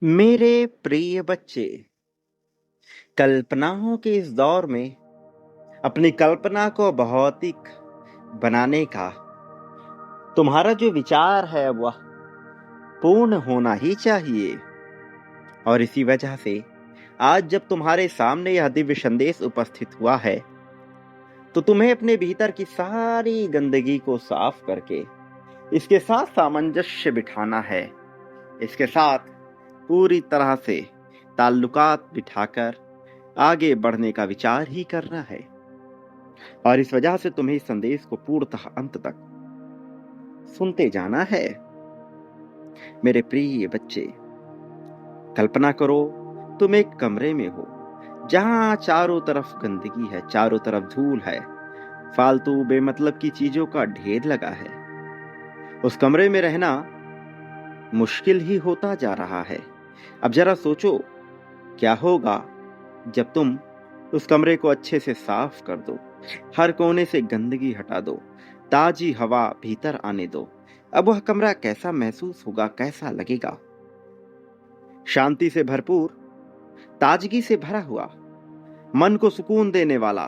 मेरे प्रिय बच्चे, कल्पनाओं के इस दौर में अपनी कल्पना को भौतिक बनाने का तुम्हारा जो विचार है वह पूर्ण होना ही चाहिए। और इसी वजह से आज जब तुम्हारे सामने यह दिव्य संदेश उपस्थित हुआ है तो तुम्हें अपने भीतर की सारी गंदगी को साफ करके इसके साथ सामंजस्य बिठाना है। इसके साथ पूरी तरह से ताल्लुकात बिठाकर आगे बढ़ने का विचार ही करना है। और इस वजह से तुम्हें इस संदेश को पूर्णतः अंत तक सुनते जाना है। मेरे प्रिय बच्चे, कल्पना करो तुम एक कमरे में हो जहां चारों तरफ गंदगी है, चारों तरफ धूल है, फालतू बेमतलब की चीजों का ढेर लगा है। उस कमरे में रहना मुश्किल ही होता जा रहा है। अब जरा सोचो क्या होगा जब तुम उस कमरे को अच्छे से साफ कर दो, हर कोने से गंदगी हटा दो, ताजी हवा भीतर आने दो। अब वह कमरा कैसा महसूस होगा, कैसा लगेगा? शांति से भरपूर, ताजगी से भरा हुआ, मन को सुकून देने वाला।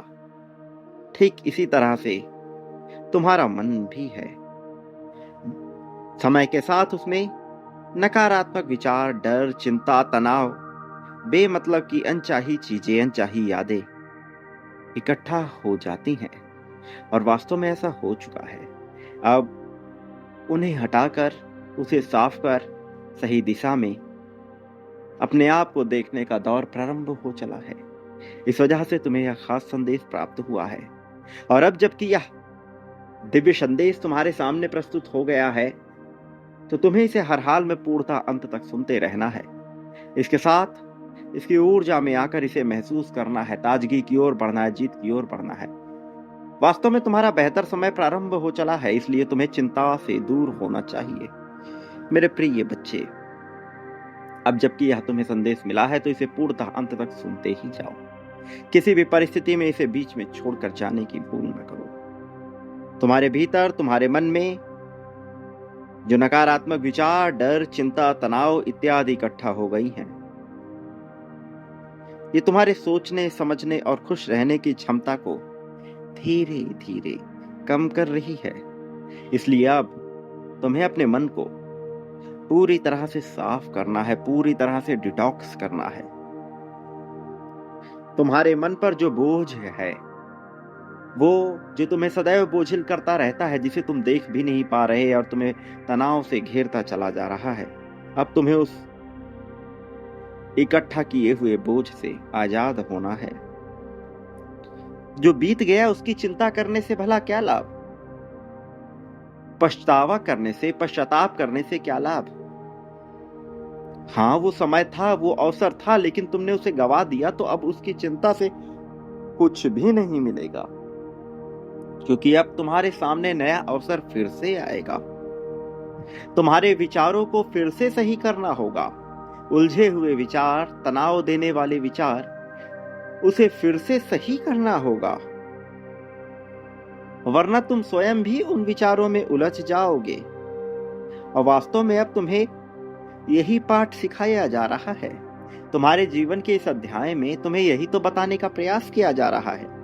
ठीक इसी तरह से तुम्हारा मन भी है। समय के साथ उसमें नकारात्मक विचार, डर, चिंता, तनाव, बेमतलब की अनचाही चीजें, अनचाही यादें इकट्ठा हो जाती हैं। और वास्तव में ऐसा हो चुका है। अब उन्हें हटाकर, उसे साफ कर सही दिशा में अपने आप को देखने का दौर प्रारंभ हो चला है। इस वजह से तुम्हें यह खास संदेश प्राप्त हुआ है। और अब जबकि यह दिव्य संदेश तुम्हारे सामने प्रस्तुत हो गया है तो तुम्हें इसे हर हाल में पूर्णतः अंत तक सुनते रहना है। इसके साथ इसकी ऊर्जा में आकर इसे महसूस करना है, ताजगी की ओर बढ़ना है, जीत की ओर बढ़ना है। वास्तव में तुम्हारा बेहतर समय प्रारंभ हो चला है, इसलिए तुम्हें चिंता से दूर होना चाहिए। मेरे प्रिय बच्चे, अब जबकि यह तुम्हें संदेश मिला है तो इसे पूर्णतः अंत तक सुनते ही जाओ। किसी भी परिस्थिति में इसे बीच में छोड़कर जाने की भूल न करो। तुम्हारे भीतर, तुम्हारे मन में जो नकारात्मक विचार, डर, चिंता, तनाव इत्यादि इकट्ठा हो गई हैं, ये तुम्हारे सोचने, समझने और खुश रहने की क्षमता को धीरे धीरे कम कर रही है। इसलिए अब तुम्हें अपने मन को पूरी तरह से साफ करना है, पूरी तरह से डिटॉक्स करना है। तुम्हारे मन पर जो बोझ है, वो जो तुम्हें सदैव बोझिल करता रहता है, जिसे तुम देख भी नहीं पा रहे और तुम्हें तनाव से घेरता चला जा रहा है, अब तुम्हें उस इकट्ठा किए हुए बोझ से आजाद होना है। जो बीत गया उसकी चिंता करने से भला क्या लाभ? पछतावा करने से, पश्चाताप करने से क्या लाभ? हाँ, वो समय था, वो अवसर था, लेकिन तुमने उसे गवा दिया तो अब उसकी चिंता से कुछ भी नहीं मिलेगा, क्योंकि अब तुम्हारे सामने नया अवसर फिर से आएगा। तुम्हारे विचारों को फिर से सही करना होगा। उलझे हुए विचार, तनाव देने वाले विचार, उसे फिर से सही करना होगा, वरना तुम स्वयं भी उन विचारों में उलझ जाओगे। और वास्तव में अब तुम्हें यही पाठ सिखाया जा रहा है। तुम्हारे जीवन के इस अध्याय में तुम्हें यही तो बताने का प्रयास किया जा रहा है।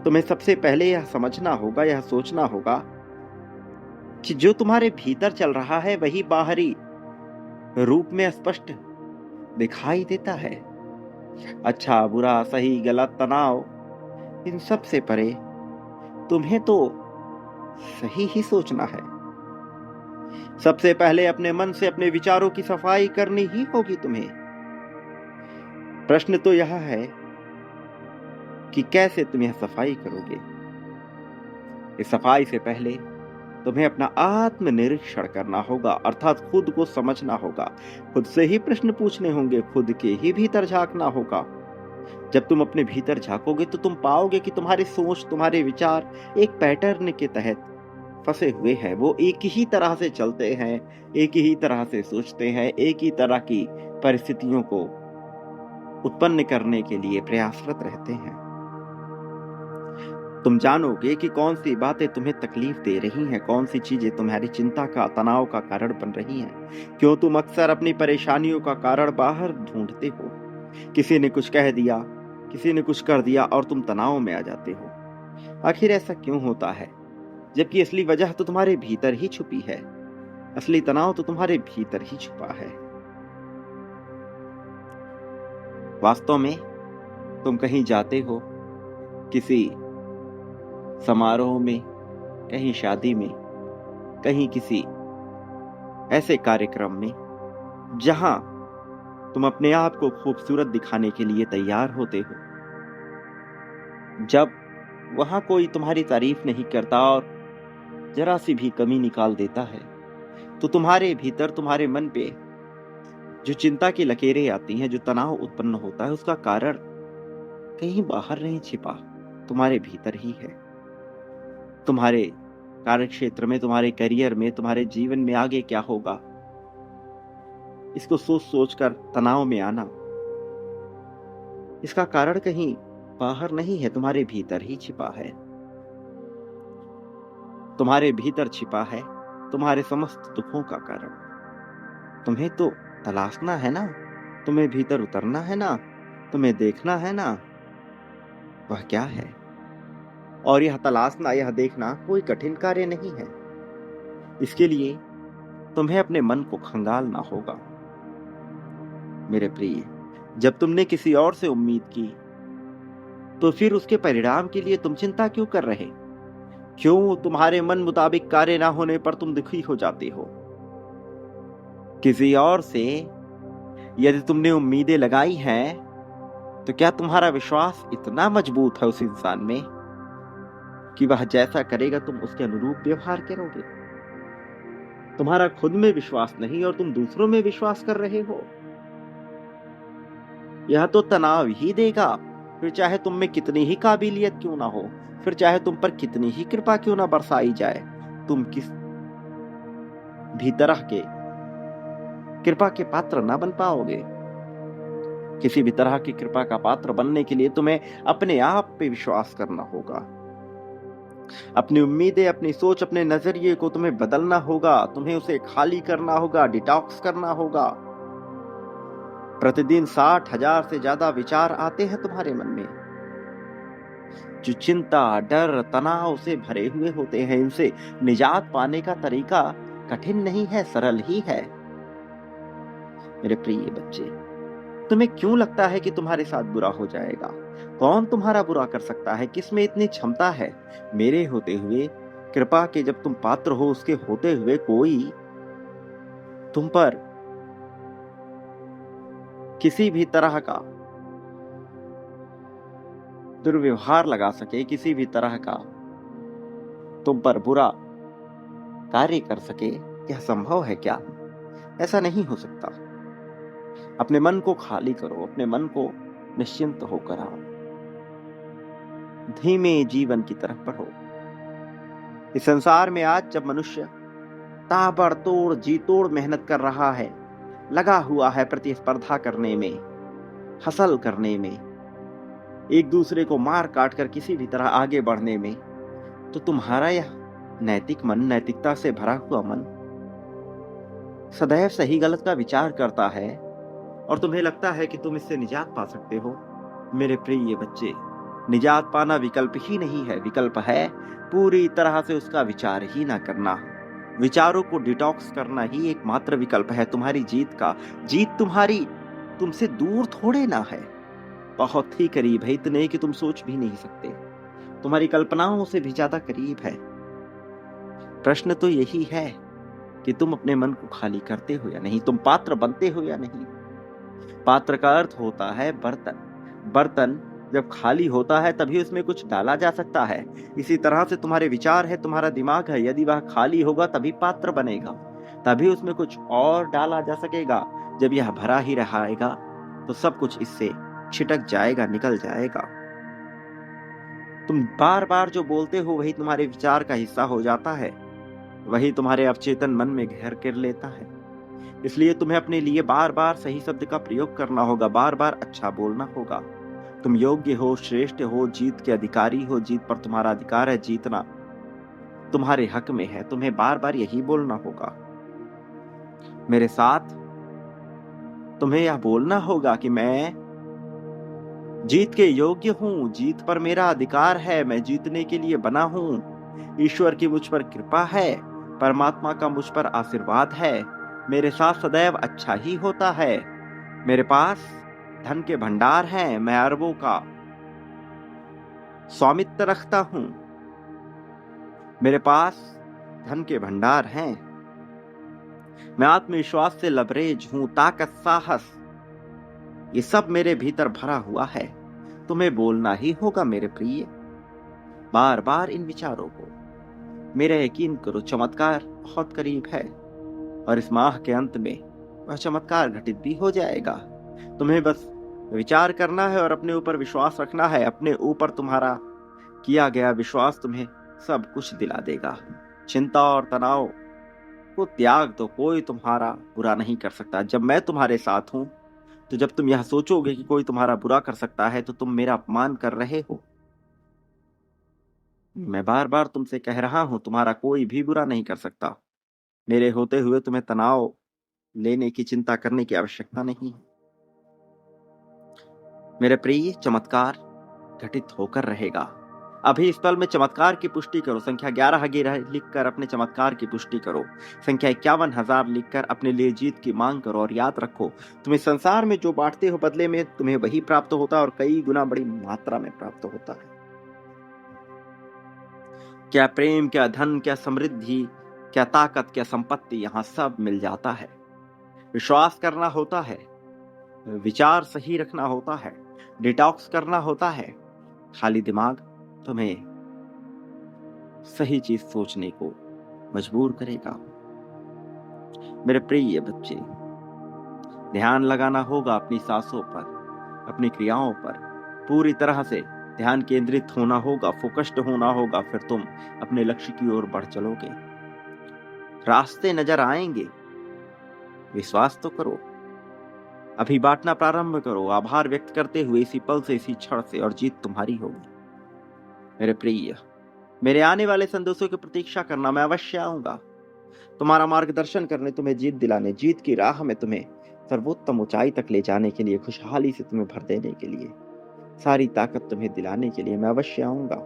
तुम्हें सबसे पहले यह समझना होगा, यह सोचना होगा कि जो तुम्हारे भीतर चल रहा है वही बाहरी रूप में स्पष्ट दिखाई देता है। अच्छा, बुरा, सही, गलत, तनाव, इन सब से परे तुम्हें तो सही ही सोचना है। सबसे पहले अपने मन से, अपने विचारों की सफाई करनी ही होगी तुम्हें। प्रश्न तो यह है कि कैसे तुम यह सफाई करोगे। इस सफाई से पहले तुम्हें अपना आत्मनिरीक्षण करना होगा, अर्थात खुद को समझना होगा। खुद से ही प्रश्न पूछने होंगे, खुद के ही भीतर झांकना होगा। जब तुम अपने भीतर झांकोगे तो तुम पाओगे कि तुम्हारी सोच, तुम्हारे विचार एक पैटर्न के तहत फंसे हुए हैं। वो एक ही तरह से चलते हैं, एक ही तरह से सोचते हैं, एक ही तरह की परिस्थितियों को उत्पन्न करने के लिए प्रयासरत रहते हैं। तुम जानोगे कि कौन सी बातें तुम्हें तकलीफ दे रही हैं, कौन सी चीजें तुम्हारी चिंता का, तनाव का कारण बन रही हैं। क्यों तुम अक्सर अपनी परेशानियों का कारण बाहर ढूंढते हो। किसी ने कुछ कह दिया, किसी ने कुछ कर दिया और तुम तनाव में आ जाते हो। आखिर ऐसा क्यों होता है, जबकि असली वजह तो तुम्हारे भीतर ही छुपी है। असली तनाव तो तुम्हारे भीतर ही छुपा है। वास्तव में तुम कहीं जाते हो, किसी समारोह में, कहीं शादी में, कहीं किसी ऐसे कार्यक्रम में जहां तुम अपने आप को खूबसूरत दिखाने के लिए तैयार होते हो। जब वहां कोई तुम्हारी तारीफ नहीं करता और जरा सी भी कमी निकाल देता है, तो तुम्हारे भीतर, तुम्हारे मन पे जो चिंता की लकीरें आती हैं, जो तनाव उत्पन्न होता है, उसका कारण कहीं बाहर नहीं छिपा, तुम्हारे भीतर ही है। तुम्हारे कार्य क्षेत्र में, तुम्हारे करियर में, तुम्हारे जीवन में आगे क्या होगा, इसको सोच सोच कर तनाव में आना, इसका कारण कहीं बाहर नहीं है, तुम्हारे भीतर ही छिपा है। तुम्हारे भीतर छिपा है तुम्हारे समस्त दुखों का कारण। तुम्हें तो तलाशना है ना, तुम्हें भीतर उतरना है ना, तुम्हें देखना है ना वह क्या है। और यह तलाशना, यह देखना कोई कठिन कार्य नहीं है। इसके लिए तुम्हें अपने मन को खंगालना होगा। मेरे प्रिय, जब तुमने किसी और से उम्मीद की, तो फिर उसके परिणाम के लिए तुम चिंता क्यों कर रहे? क्यों तुम्हारे मन मुताबिक कार्य ना होने पर तुम दुखी हो जाते हो? किसी और से यदि तुमने उम्मीदें लगाई हैं, तो क्या तुम्हारा विश्वास इतना मजबूत है उस इंसान में कि वह जैसा करेगा तुम उसके अनुरूप व्यवहार करोगे? तुम्हारा खुद में विश्वास नहीं और तुम दूसरों में विश्वास कर रहे हो। यह तो तनाव ही देगा। फिर चाहे तुम में कितनी ही काबिलियत क्यों ना हो, फिर चाहे तुम पर कितनी ही कृपा क्यों ना बरसाई जाए, तुम किस भी तरह के कृपा के पात्र ना बन पाओगे। किसी भी तरह की कृपा का पात्र बनने के लिए तुम्हें अपने आप पे विश्वास करना होगा। अपनी उम्मीदें, अपनी सोच, अपने नजरिए को तुम्हें बदलना होगा। तुम्हें उसे खाली करना होगा, डिटॉक्स करना होगा। प्रतिदिन 60,000 से ज्यादा विचार आते हैं तुम्हारे मन में, जो चिंता, डर, तनाव से भरे हुए होते हैं। इनसे निजात पाने का तरीका कठिन नहीं है, सरल ही है। मेरे प्रिय बच्चे, तुम्हें क्यों लगता है कि तुम्हारे साथ बुरा हो जाएगा? कौन तुम्हारा बुरा कर सकता है? किसमें इतनी क्षमता है? मेरे होते हुए, कृपा के जब तुम पात्र हो, उसके होते हुए कोई तुम पर किसी भी तरह का दुर्व्यवहार लगा सके, किसी भी तरह का तुम पर बुरा कार्य कर सके, यह संभव है क्या? ऐसा नहीं हो सकता। अपने मन को खाली करो, अपने मन को निश्चिंत होकर आओ, धीमे जीवन की तरफ बढ़ो। इस संसार में आज जब मनुष्य ताबड़तोड़ जी तोड़ मेहनत कर रहा है, लगा हुआ है प्रतिस्पर्धा करने में, हासिल करने में, एक दूसरे को मार काट कर किसी भी तरह आगे बढ़ने में, तो तुम्हारा यह नैतिक मन, नैतिकता से भरा हुआ मन सदैव सही गलत का विचार करता है और तुम्हें लगता है कि तुम इससे निजात पा सकते हो। मेरे प्रिय बच्चे, निजात पाना विकल्प ही नहीं है। विकल्प है पूरी तरह से उसका विचार ही ना करना। विचारों को डिटॉक्स करना ही एकमात्र विकल्प है तुम्हारी जीत का। जीत तुम्हारी तुमसे दूर थोड़े ना है, बहुत ही करीब है, इतने कि तुम सोच भी नहीं सकते। तुम्हारी कल्पनाओं से भी ज्यादा करीब है। प्रश्न तो यही है कि तुम अपने मन को खाली करते हो या नहीं, तुम पात्र बनते हो या नहीं। पात्र का अर्थ होता है बर्तन। बर्तन जब खाली होता है तभी उसमें कुछ डाला जा सकता है। इसी तरह से तुम्हारे विचार है, तुम्हारा दिमाग है, यदि वह खाली होगा तभी पात्र बनेगा, तभी उसमें कुछ और डाला जा सकेगा। जब यह भरा ही रहेगा तो सब कुछ इससे छिटक जाएगा, निकल जाएगा। तुम बार बार जो बोलते हो वही तुम्हारे विचार का हिस्सा हो जाता है, वही तुम्हारे अवचेतन मन में घर कर लेता है। इसलिए तुम्हें अपने लिए बार बार सही शब्द का प्रयोग करना होगा, बार बार अच्छा बोलना होगा, तुम योग्य हो, श्रेष्ठ हो, जीत के अधिकारी हो, जीत पर तुम्हारा अधिकार है, जीतना तुम्हारे हक में है। तुम्हें बार बार यही बोलना होगा मेरे साथ। तुम्हें यह बोलना होगा कि मैं जीत के योग्य हूं, जीत पर मेरा अधिकार है, मैं जीतने के लिए बना हूं। ईश्वर की मुझ पर कृपा है, परमात्मा का मुझ पर आशीर्वाद है, मेरे साथ सदैव अच्छा ही होता है। मेरे पास धन के भंडार हैं, मैं अरबों का स्वामित्व रखता हूं। मेरे पास धन के भंडार हैं, मैं आत्मविश्वास से लबरेज हूं, ताकत, साहस, ये सब मेरे भीतर भरा हुआ है। तुम्हें बोलना ही होगा मेरे प्रिय, बार बार इन विचारों को। मेरा यकीन करो, चमत्कार बहुत करीब है और इस माह के अंत में वह चमत्कार घटित भी हो जाएगा। तुम्हें बस विचार करना है और अपने ऊपर विश्वास रखना है। अपने ऊपर तुम्हारा किया गया विश्वास तुम्हें सब कुछ दिला देगा। चिंता और तनाव को त्याग दो, कोई तुम्हारा बुरा नहीं कर सकता जब मैं तुम्हारे साथ हूं। तो जब तुम यह सोचोगे कि कोई तुम्हारा बुरा कर सकता है तो तुम मेरा अपमान कर रहे हो। मैं बार बार तुमसे कह रहा हूं, तुम्हारा कोई भी बुरा नहीं कर सकता। मेरे होते हुए तुम्हें तनाव लेने की, चिंता करने की आवश्यकता नहीं। मेरे प्रिय, चमत्कार घटित होकर रहेगा। अभी इस पल में चमत्कार की पुष्टि करो। संख्या 11 लिखकर अपने चमत्कार की पुष्टि करो। संख्या 51,000 लिखकर अपने लिए जीत की मांग करो। और याद रखो, तुम्हें संसार में जो बांटते हो बदले में तुम्हें वही प्राप्त होता है, और कई गुना बड़ी मात्रा में प्राप्त होता है। क्या प्रेम, क्या धन, क्या समृद्धि, क्या ताकत, क्या संपत्ति, यहां सब मिल जाता है। विश्वास करना होता है, विचार सही रखना होता है, डिटॉक्स करना होता है। खाली दिमाग तुम्हें सही चीज सोचने को मजबूर करेगा। मेरे प्रिय बच्चे, ध्यान लगाना होगा अपनी सांसों पर, अपनी क्रियाओं पर। पूरी तरह से ध्यान केंद्रित होना होगा, फोकस्ड होना होगा। फिर तुम अपने लक्ष्य की ओर बढ़ चलोगे। रास्ते नजर आएंगे, विश्वास तो करो। अभी बांटना प्रारंभ करो, आभार व्यक्त करते हुए, इसी पल से, इसी क्षण से, और जीत तुम्हारी होगी। मेरे प्रिय, मेरे आने वाले संदेशों की प्रतीक्षा करना, मैं अवश्य आऊंगा तुम्हारा मार्गदर्शन करने, तुम्हें जीत दिलाने, जीत की राह में तुम्हें सर्वोत्तम ऊंचाई तक ले जाने के लिए, खुशहाली से तुम्हें भर देने के लिए, सारी ताकत तुम्हें दिलाने के लिए मैं अवश्य आऊंगा।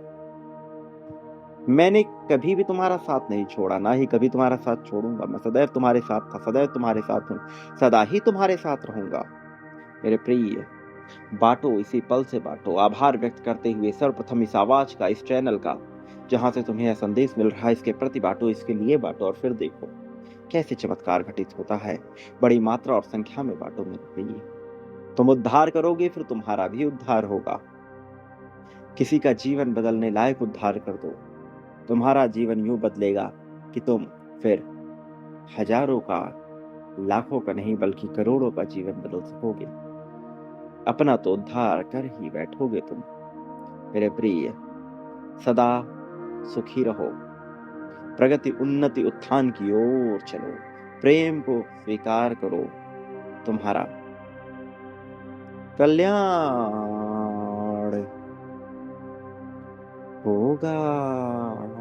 मैंने कभी भी तुम्हारा साथ नहीं छोड़ा, ना ही कभी तुम्हारा साथ छोड़ूंगा। मैं सदैव तुम्हारे साथ था, सदैव तुम्हारे साथ हूं, सदा ही तुम्हारे साथ रहूंगा। मेरे प्रिय, बांटो, इसी पल से बांटो, आभार व्यक्त करते हुए। सर्वप्रथम इस आवाज का, इस चैनल का, जहां से तुम्हें यह संदेश मिल रहा है, इसके प्रति बांटो, इसके लिए बांटो, और फिर देखो कैसे चमत्कार घटित होता है। बड़ी मात्रा और संख्या में बांटो मेरे प्रिय। तुम उद्धार करोगे, फिर तुम्हारा भी उद्धार होगा। किसी का जीवन बदलने लायक उद्धार कर दो, तुम्हारा जीवन यूं बदलेगा कि तुम फिर हजारों का, लाखों का नहीं बल्कि करोड़ों का जीवन बदल सकोगे। अपना तो उद्धार कर ही बैठोगे तुम। मेरे प्रिय, सदा सुखी रहो, प्रगति, उन्नति, उत्थान की ओर चलो, प्रेम को स्वीकार करो, तुम्हारा कल्याण होगा।